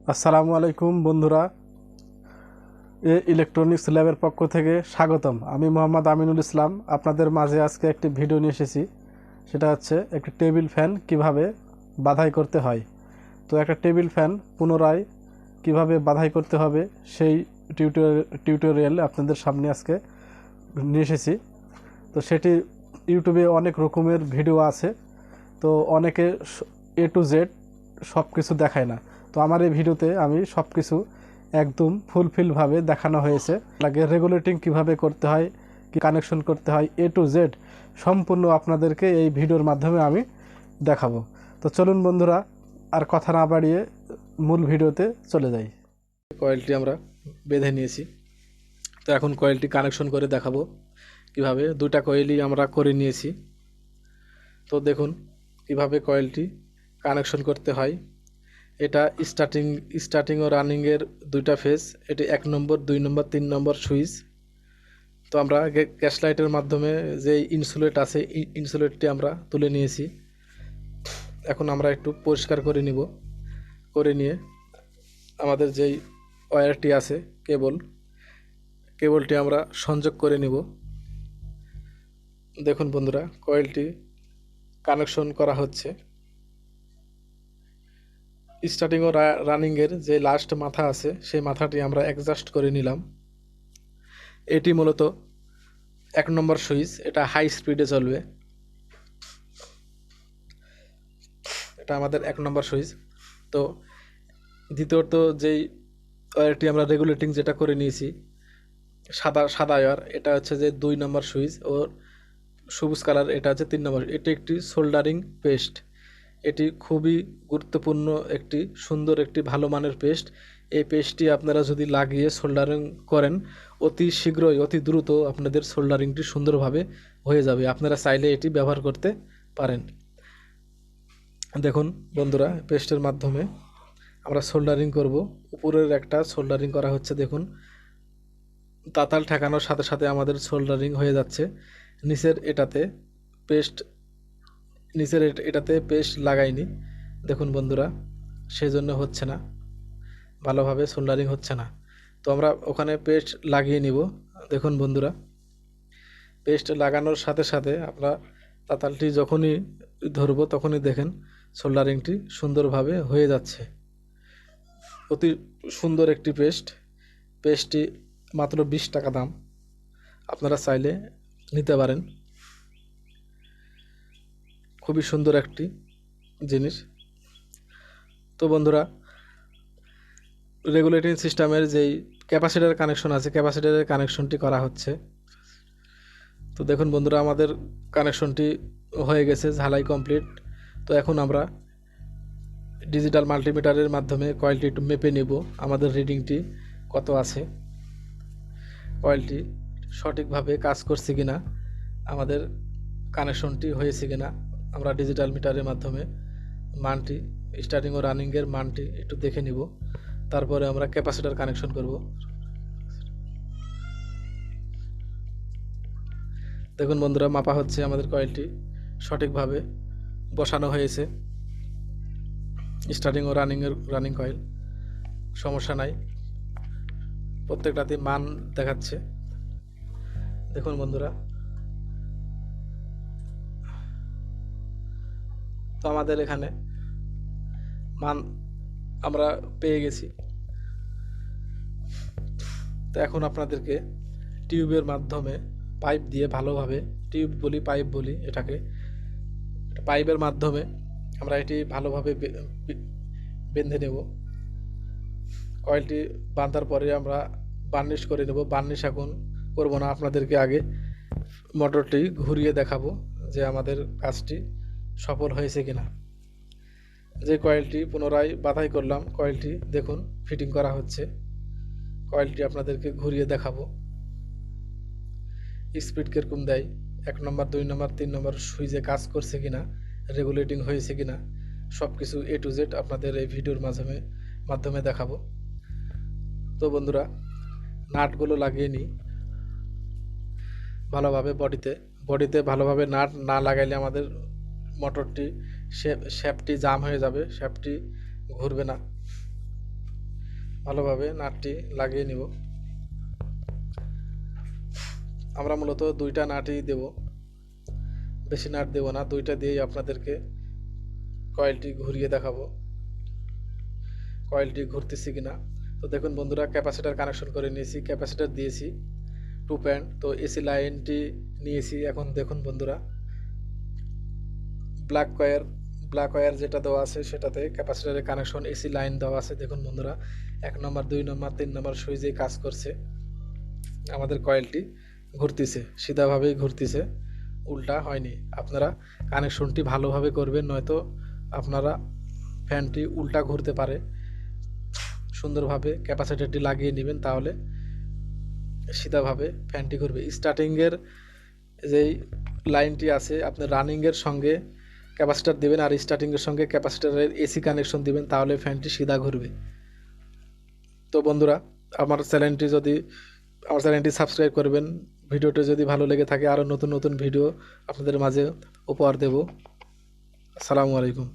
আসসালামু আলাইকুম বন্ধুরা, ইলেকট্রনিক্স ল্যাবের পক্ষ থেকে স্বাগতম। আমি মোহাম্মদ আমিনুল ইসলাম আপনাদের মাঝে আজকে একটি ভিডিও নিয়ে এসেছি। সেটা হচ্ছে একটি টেবিল ফ্যান কিভাবে বাধাই করতে হয়। তো একটা টেবিল ফ্যান পুনরায় কিভাবে বাধাই করতে হবে সেই টিউটোরিয়াল আপনাদের সামনে আজকে নিয়ে এসেছি। তো সেটি ইউটিউবে অনেক রকমের ভিডিও আছে, তো অনেকে এ টু জেড সব কিছু দেখায় না। তো আমার এই ভিডিওতে আমি সব কিছু একদম ফুলফিলভাবে দেখানো হয়েছে। লাগে রেগুলেটিং কিভাবে করতে হয়, কি কানেকশন করতে হয়, এ টু জেড সম্পূর্ণ আপনাদেরকে এই ভিডিওর মাধ্যমে আমি দেখাবো। তো চলুন বন্ধুরা, আর কথা না বাড়িয়ে মূল ভিডিওতে চলে যাই। কয়েলটি আমরা বেঁধে নিয়েছি, তো এখন কয়েলটি কানেকশন করে দেখাবো কিভাবে। দুটা কয়েলই আমরা করে নিয়েছি। তো দেখুন কিভাবে কয়েলটি কানেকশন করতে হয়। এটা স্টার্টিং ও রানিংয়ের দুইটা ফেজ। এটি 1 নম্বর, 2 নম্বর, 3 নম্বর সুইচ। তো আমরা গ্যাস লাইটের মাধ্যমে যে ইনসুলেট আছে, ইনসুলেটটি আমরা তুলে নিয়েছি। এখন আমরা একটু পরিষ্কার করে নিব। করে নিয়ে আমাদের যেই ওয়্যারটি আছে, কেবলটি আমরা সংযোগ করে নিব। দেখুন বন্ধুরা, কয়েলটি কানেকশন করা হচ্ছে। স্টার্টিং ও রানিংয়ের যে লাস্ট মাথা আছে সেই মাথাটি আমরা অ্যাডজাস্ট করে নিলাম। এটি মূলত 1 নম্বর সুইচ, এটা হাই স্পিডে চলবে। এটা আমাদের 1 নম্বর সুইচ। তো দ্বিতীয়ত যেই ওয়্যারটি আমরা রেগুলেটিং যেটা করে নিয়েছি, সাদা ওয়্যার, এটা হচ্ছে যে 2 নম্বর সুইচ, ও সবুজ কালার এটা হচ্ছে 3 নম্বর। এটি একটি সোল্ডারিং পেস্ট। এটি খুবই গুরুত্বপূর্ণ, একটি সুন্দর, একটি ভালো মানের পেস্ট। এই পেস্টটি আপনারা যদি লাগিয়ে সোল্ডারিং করেন, অতি শীঘ্রই, অতি দ্রুত আপনাদের সোল্ডারিংটি সুন্দরভাবে হয়ে যাবে। আপনারা চাইলে এটি ব্যবহার করতে পারেন। দেখুন বন্ধুরা, পেস্টের মাধ্যমে আমরা সোল্ডারিং করব। উপরের একটা সোল্ডারিং করা হচ্ছে, দেখুন তাতাল ঠেকানোর সাথে সাথে আমাদের সোল্ডারিং হয়ে যাচ্ছে। নিচের এটাতে পেস্ট লাগাইনি, দেখুন বন্ধুরা, সেজন্য হচ্ছে না, ভালোভাবে সোল্ডারিং হচ্ছে না। তো আমরা ওখানে পেস্ট লাগিয়ে নিব। দেখুন বন্ধুরা, পেস্ট লাগানোর সাথে সাথে আমরা তাতালটি যখনই ধরবো তখনই দেখেন সোল্ডারিংটি সুন্দরভাবে হয়ে যাচ্ছে। অতি সুন্দর একটি পেস্টটি মাত্র 20 টাকা দাম, আপনারা চাইলে নিতে পারেন। খুবই সুন্দর একটি জিনিস। তো বন্ধুরা, রেগুলেটিং সিস্টেমের যেই ক্যাপাসিটার কানেকশন আছে, ক্যাপাসিটারের কানেকশনটি করা হচ্ছে। তো দেখুন বন্ধুরা, আমাদের কানেকশনটি হয়ে গেছে, ঝালাই কমপ্লিট। তো এখন আমরা ডিজিটাল মাল্টিমিটারের মাধ্যমে কয়েলটি একটু মেপে নেব, আমাদের রিডিংটি কত আছে, কয়েলটি সঠিকভাবে কাজ করছে কিনা, আমাদের কানেকশনটি হয়েছে কিনা। আমরা ডিজিটাল মিটারের মাধ্যমে মানটি, স্টার্টিং ও রানিংয়ের মানটি একটু দেখে নিব। তারপরে আমরা ক্যাপাসিটার কানেকশন করব। দেখুন বন্ধুরা, মাপা হচ্ছে, আমাদের কয়েলটি সঠিকভাবে বসানো হয়েছে। স্টার্টিং ও রানিং কয়েল, সমস্যা নাই, প্রত্যেকটাতে মান দেখাচ্ছে। দেখুন বন্ধুরা, তো আমাদের এখানে মান আমরা পেয়ে গেছি। তো এখন আপনাদেরকে টিউবের মাধ্যমে পাইপ দিয়ে ভালোভাবে, পাইপ বলি এটাকে, পাইপের মাধ্যমে আমরা এটি ভালোভাবে বেঁধে নেব। কয়েলটি বাঁধার পরে আমরা বার্নিশ করে নেব। বার্নিশ এখন করব না, আপনাদেরকে আগে মোটরটি ঘুরিয়ে দেখাবো যে আমাদের কাজটি সফল হয়েছে কিনা। যে কয়েলটি পুনরায় বাধাই করলাম, কয়েলটি দেখুন ফিটিং করা হচ্ছে। কয়েলটি আপনাদেরকে ঘুরিয়ে দেখাবো স্পিড কীরকম দেয়, 1 নম্বর, 2 নম্বর, 3 নম্বর সুইচে কাজ করছে কিনা, রেগুলেটিং হয়েছে কিনা, সব কিছু এ টু জেড আপনাদের এই ভিডিওর মাধ্যমে দেখাবো। তো বন্ধুরা, নাটগুলো লাগিয়ে নিই ভালোভাবে। বডিতে ভালোভাবে নাট না লাগাইলে আমাদের মোটরটি শ্যাফটটি জাম হয়ে যাবে, শ্যাফটটি ঘুরবে না। ভালোভাবে নাটটি লাগিয়ে নিব। আমরা মূলত 2টা নাটই দেব, বেশি নাট দেব না। 2টা দিয়েই আপনাদেরকে কয়েলটি ঘুরিয়ে দেখাবো কয়েলটি ঘুরতেছি কিনা। তো দেখুন বন্ধুরা, ক্যাপাসিটার কানেকশন করে নিয়েছি, ক্যাপাসিটার দিয়েছি 2 প্যান্ট। তো এসি লাইনটি নিয়েছি। এখন দেখুন বন্ধুরা, ব্ল্যাক ওয়্যার যেটা দেওয়া আছে সেটাতে ক্যাপাসিটারের কানেকশন এসি লাইন দেওয়া আছে। দেখুন বন্ধুরা, 1 নম্বর 2 নম্বর 3 নম্বর সুইচে কাজ করছে। আমাদের কয়েলটি ঘুরতেছে, সিধাভাবেই ঘুরতেছে, উল্টা হয়নি। আপনারা কানেকশনটি ভালোভাবে করবেন, নয়তো আপনারা ফ্যানটি উল্টা ঘুরতে পারে। সুন্দরভাবে ক্যাপাসিটারটি লাগিয়ে নেবেন, তাহলে সিধাভাবে ফ্যানটি ঘুরবে। স্টার্টিংয়ের যেই লাইনটি আছে, আপনি রানিংয়ের সঙ্গে ক্যাপাসিটার দেবেন আর স্টার্টিংয়ের সঙ্গে ক্যাপাসিটারের এসি কানেকশন দিবেন, তাহলে ফ্যানটি সিধা ঘুরবে। তো বন্ধুরা, আমার চ্যানেলটি সাবস্ক্রাইব করবেন। ভিডিওটি যদি ভালো লেগে থাকে, আরও নতুন নতুন ভিডিও আপনাদের মাঝে উপহার দেব। আসসালামু আলাইকুম।